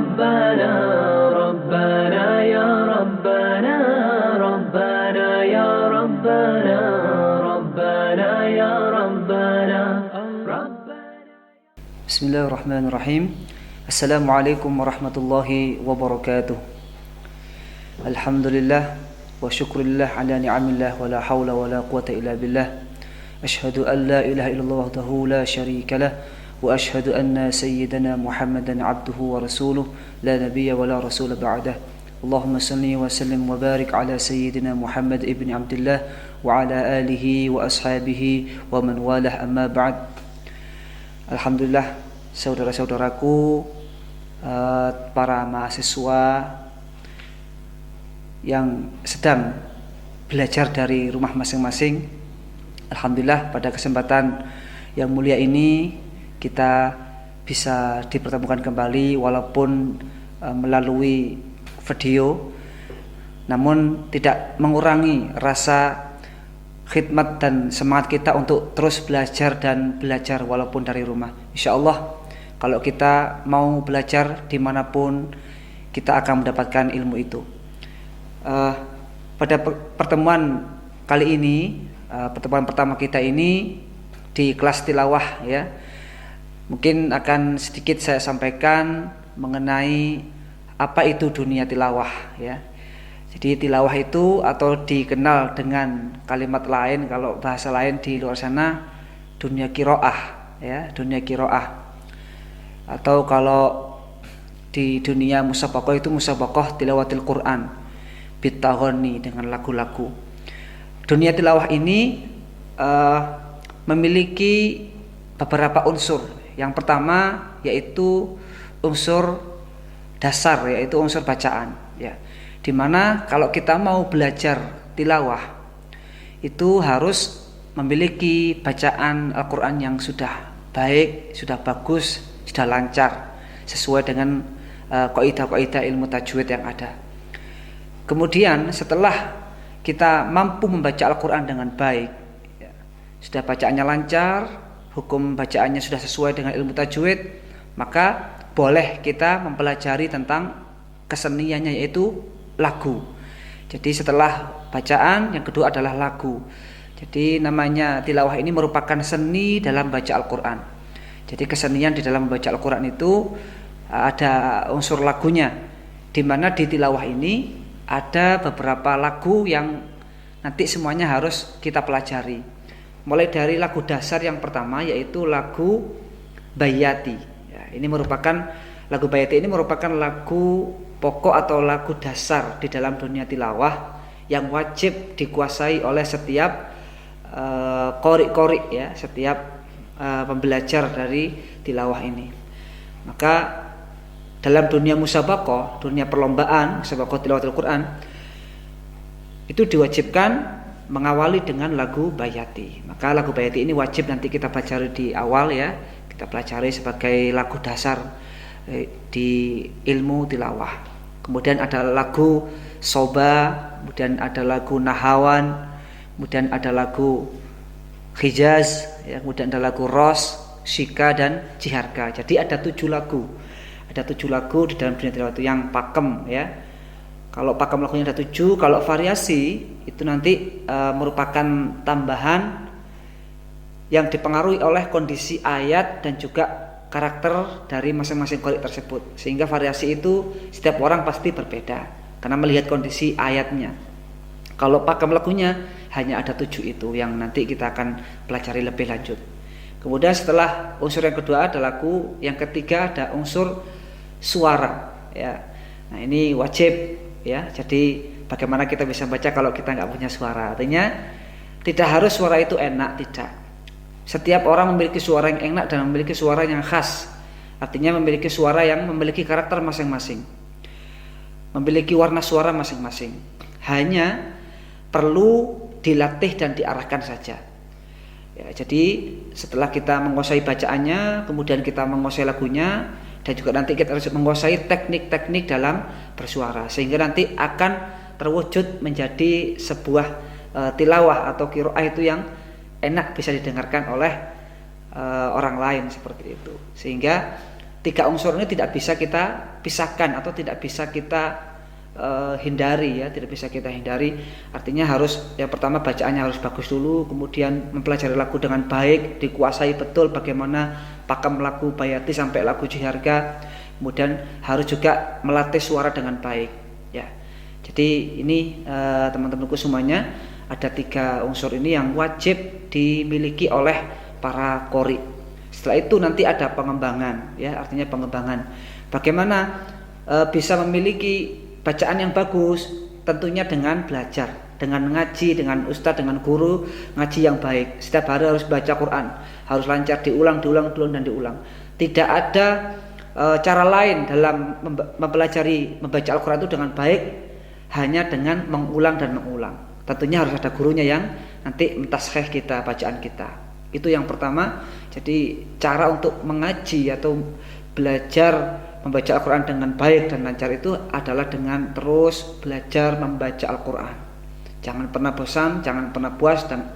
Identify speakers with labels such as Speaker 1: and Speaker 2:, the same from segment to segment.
Speaker 1: ربنا ربنا يا ربنا ربنا يا ربنا ربنا يا ربنا
Speaker 2: بسم الله الرحمن الرحيم. السلام عليكم ورحمة الله وبركاته. الحمد لله وشكر الله على نعم الله ولا حول ولا قوة إلا بالله. أشهد أن لا إله إلا الله وحده لا شريك له وأشهد أن سيدنا محمدا عبده ورسوله لا نبي ولا رسول بعده. اللهم صل وسلم وبارك على سيدنا محمد ابن عبد الله وعلى آله وأصحابه ومن والاه أما بعد. Alhamdulillah, saudara-saudaraku, para mahasiswa yang sedang belajar dari rumah masing-masing. Alhamdulillah, pada kesempatan yang mulia ini kita bisa dipertemukan kembali walaupun melalui video, namun tidak mengurangi rasa khidmat dan semangat kita untuk terus belajar dan belajar walaupun dari rumah. Insya Allah kalau kita mau belajar dimanapun kita akan mendapatkan ilmu itu. Pada pertemuan kali ini, pertemuan pertama kita ini di kelas tilawah ya, mungkin akan sedikit saya sampaikan mengenai apa itu dunia tilawah ya. Jadi tilawah itu atau dikenal dengan kalimat lain, kalau bahasa lain di luar sana, dunia qiraah ya, dunia qiraah. Atau kalau di dunia musabaqah itu musabaqah tilawatil Quran bitaghani, dengan lagu-lagu. Dunia tilawah ini memiliki beberapa unsur. Yang pertama yaitu unsur dasar, yaitu unsur bacaan ya. Dimana kalau kita mau belajar tilawah itu harus memiliki bacaan Al-Quran yang sudah baik, sudah bagus, sudah lancar sesuai dengan kaidah-kaidah ilmu tajwid yang ada. Kemudian setelah kita mampu membaca Al-Quran dengan baik ya, sudah bacaannya lancar, hukum bacaannya sudah sesuai dengan ilmu tajwid, maka boleh kita mempelajari tentang keseniannya, yaitu lagu. Jadi setelah bacaan, yang kedua adalah lagu. Jadi namanya tilawah ini merupakan seni dalam baca Al-Quran. Jadi kesenian di dalam membaca Al-Quran itu ada unsur lagunya, di mana di tilawah ini ada beberapa lagu yang nanti semuanya harus kita pelajari. Mulai dari lagu dasar yang pertama yaitu lagu Bayati ya, ini merupakan lagu Bayati ini merupakan lagu pokok atau lagu dasar di dalam dunia tilawah yang wajib dikuasai oleh setiap qori ya, setiap pembelajar dari tilawah ini. Maka dalam dunia musabaqah, dunia perlombaan musabaqah tilawatul Quran, itu diwajibkan mengawali dengan lagu Bayati. Maka lagu Bayati ini wajib nanti kita pelajari di awal ya, kita pelajari sebagai lagu dasar di ilmu tilawah. Kemudian ada lagu Soba, kemudian ada lagu Nahawan, kemudian ada lagu Hijaz ya, kemudian ada lagu Ros, Shika dan Jiharka. Jadi ada 7 lagu. Ada 7 lagu di dalam dunia tilawah itu yang pakem ya. Kalau pakem lagunya ada 7, kalau variasi itu nanti merupakan tambahan yang dipengaruhi oleh kondisi ayat dan juga karakter dari masing-masing qari tersebut, sehingga variasi itu setiap orang pasti berbeda karena melihat kondisi ayatnya. Kalau pakem lagunya hanya ada 7 itu yang nanti kita akan pelajari lebih lanjut. Kemudian setelah unsur yang kedua ada lagu, yang ketiga ada unsur suara ya. Nah ini wajib ya. Jadi bagaimana kita bisa baca kalau kita nggak punya suara? Artinya tidak harus suara itu enak, tidak. Setiap orang memiliki suara yang enak dan memiliki suara yang khas. Artinya memiliki suara yang memiliki karakter masing-masing, memiliki warna suara masing-masing. Hanya perlu dilatih dan diarahkan saja ya. Jadi setelah kita menguasai bacaannya, kemudian kita menguasai lagunya, dan juga nanti kita harus menguasai teknik-teknik dalam bersuara, sehingga nanti akan terwujud menjadi sebuah tilawah atau qiraah itu yang enak bisa didengarkan oleh orang lain seperti itu. Sehingga tiga unsur ini tidak bisa kita pisahkan atau tidak bisa kita hindari ya, tidak bisa kita hindari. Artinya harus yang pertama bacaannya harus bagus dulu, kemudian mempelajari lagu dengan baik, dikuasai betul bagaimana pakam lagu bayati sampai lagu jiharga. Kemudian harus juga melatih suara dengan baik ya. Jadi ini teman-temanku semuanya, ada tiga unsur ini yang wajib dimiliki oleh para qori. Setelah itu nanti ada pengembangan ya, artinya pengembangan. Bagaimana bisa memiliki bacaan yang bagus? Tentunya dengan belajar, dengan ngaji, dengan ustadz, dengan guru ngaji yang baik. Setiap hari harus baca Quran, harus lancar, diulang dan diulang. Tidak ada cara lain dalam mempelajari membaca Al-Quran itu dengan baik, hanya dengan mengulang dan mengulang. Tentunya harus ada gurunya yang nanti mentasheh kita bacaan kita. Itu yang pertama. Jadi cara untuk mengaji atau belajar membaca Al-Quran dengan baik dan lancar itu adalah dengan terus belajar membaca Al-Quran. Jangan pernah bosan, jangan pernah puas, dan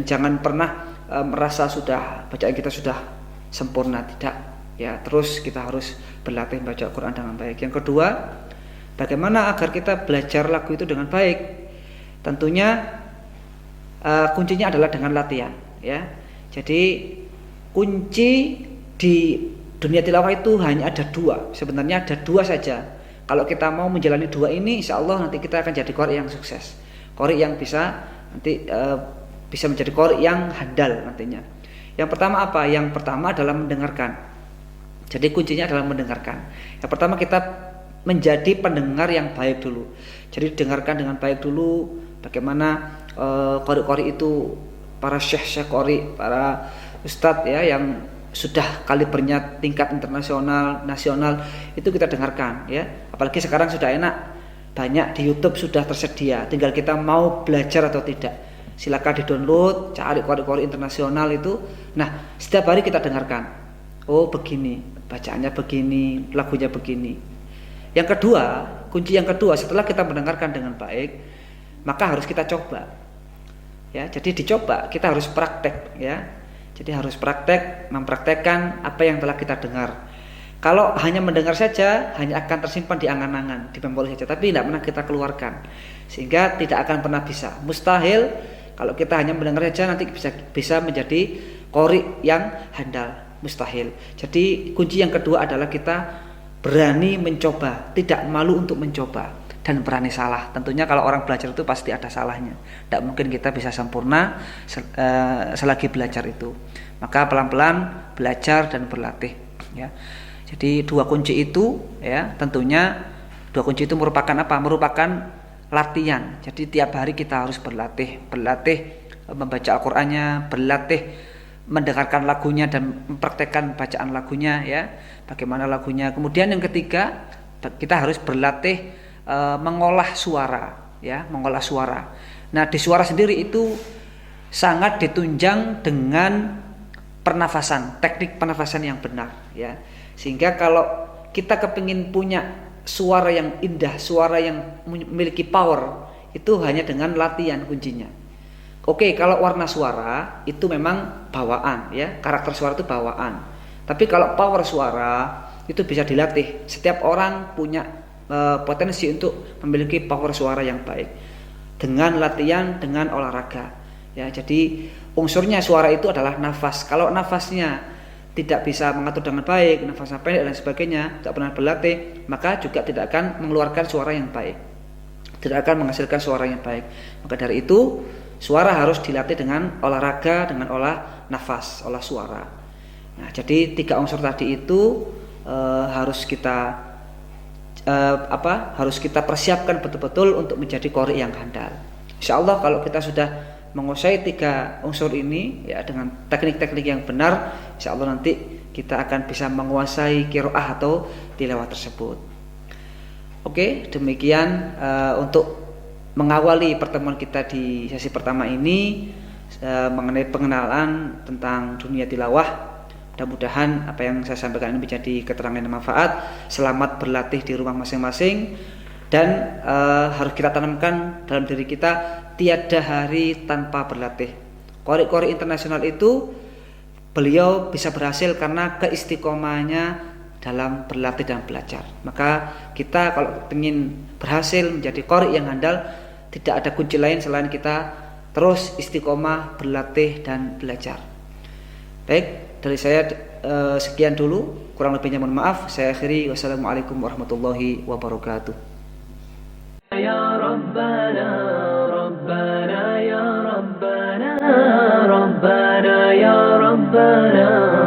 Speaker 2: jangan pernah merasa sudah bacaan kita sudah sempurna. Tidak ya, terus kita harus berlatih membaca Al-Quran dengan baik. Yang kedua, bagaimana agar kita belajar lagu itu dengan baik? Tentunya kuncinya adalah dengan latihan ya. Jadi kunci di dunia tilawah itu hanya ada dua. Sebenarnya ada dua saja. Kalau kita mau menjalani dua ini, insya Allah nanti kita akan jadi qori yang sukses, qori yang bisa nanti bisa menjadi qori yang handal nantinya. Yang pertama apa? Yang pertama adalah mendengarkan. Jadi kuncinya adalah mendengarkan. Yang pertama kita menjadi pendengar yang baik dulu. Jadi dengarkan dengan baik dulu bagaimana qori-qori itu, para syekh-syekh qori, para ustadz ya yang sudah kalibernya tingkat internasional, nasional, itu kita dengarkan ya. Apalagi sekarang sudah enak, banyak di YouTube sudah tersedia, tinggal kita mau belajar atau tidak. Silakan di-download, cari qori-qori internasional itu. Nah, setiap hari kita dengarkan. Oh, begini, bacaannya begini, lagunya begini. Yang kedua, kunci yang kedua, setelah kita mendengarkan dengan baik, maka harus kita coba. Ya, jadi dicoba, kita harus praktek ya. Jadi harus praktek, mempraktekkan apa yang telah kita dengar. Kalau hanya mendengar saja, hanya akan tersimpan di angan-angan, di memori saja, tapi tidak pernah kita keluarkan, sehingga tidak akan pernah bisa. Mustahil kalau kita hanya mendengar saja nanti bisa menjadi qori yang handal. Mustahil. Jadi kunci yang kedua adalah kita berani mencoba, tidak malu untuk mencoba, dan berani salah. Tentunya kalau orang belajar itu pasti ada salahnya. Tidak mungkin kita bisa sempurna selagi belajar itu. Maka pelan-pelan belajar dan berlatih ya. Jadi dua kunci itu ya, tentunya dua kunci itu merupakan apa? Merupakan latihan. Jadi tiap hari kita harus berlatih membaca Al-Qur'annya, berlatih mendengarkan lagunya dan mempraktekkan bacaan lagunya ya. Bagaimana lagunya. Kemudian yang ketiga, kita harus berlatih mengolah suara ya, mengolah suara. Nah, di suara sendiri itu sangat ditunjang dengan pernafasan, teknik pernafasan yang benar ya. Sehingga kalau kita kepingin punya suara yang indah, suara yang memiliki power, itu hanya dengan latihan kuncinya. Oke, kalau warna suara itu memang bawaan ya, karakter suara itu bawaan. Tapi kalau power suara itu bisa dilatih. Setiap orang punya potensi untuk memiliki power suara yang baik dengan latihan, dengan olahraga ya. Jadi unsurnya suara itu adalah nafas. Kalau nafasnya tidak bisa mengatur dengan baik, nafasnya pendek dan sebagainya, tidak pernah berlatih, maka juga tidak akan mengeluarkan suara yang baik, tidak akan menghasilkan suara yang baik. Maka dari itu suara harus dilatih dengan olahraga, dengan olah nafas, olah suara. Nah, jadi tiga unsur tadi itu harus kita harus kita persiapkan betul-betul untuk menjadi qori yang handal. Insyaallah kalau kita sudah menguasai tiga unsur ini ya, dengan teknik-teknik yang benar, insyaallah nanti kita akan bisa menguasai qiraah atau tilawah tersebut. Oke, demikian untuk mengawali pertemuan kita di sesi pertama ini mengenai pengenalan tentang dunia tilawah. Mudah-mudahan apa yang saya sampaikan ini menjadi keterangan yang manfaat. Selamat berlatih di rumah masing-masing, dan harus kita tanamkan dalam diri kita, tiada hari tanpa berlatih. Qori-qori internasional itu beliau bisa berhasil karena keistiqomahnya dalam berlatih dan belajar. Maka kita kalau ingin berhasil menjadi qari yang handal, tidak ada kunci lain selain kita terus istiqomah berlatih dan belajar. Baik, dari saya sekian dulu, kurang lebihnya mohon maaf. Saya akhiri, wassalamualaikum warahmatullahi wabarakatuh.
Speaker 1: Ya Rabbana, Rabbana ya Rabbana, Rabbana ya Rabbana.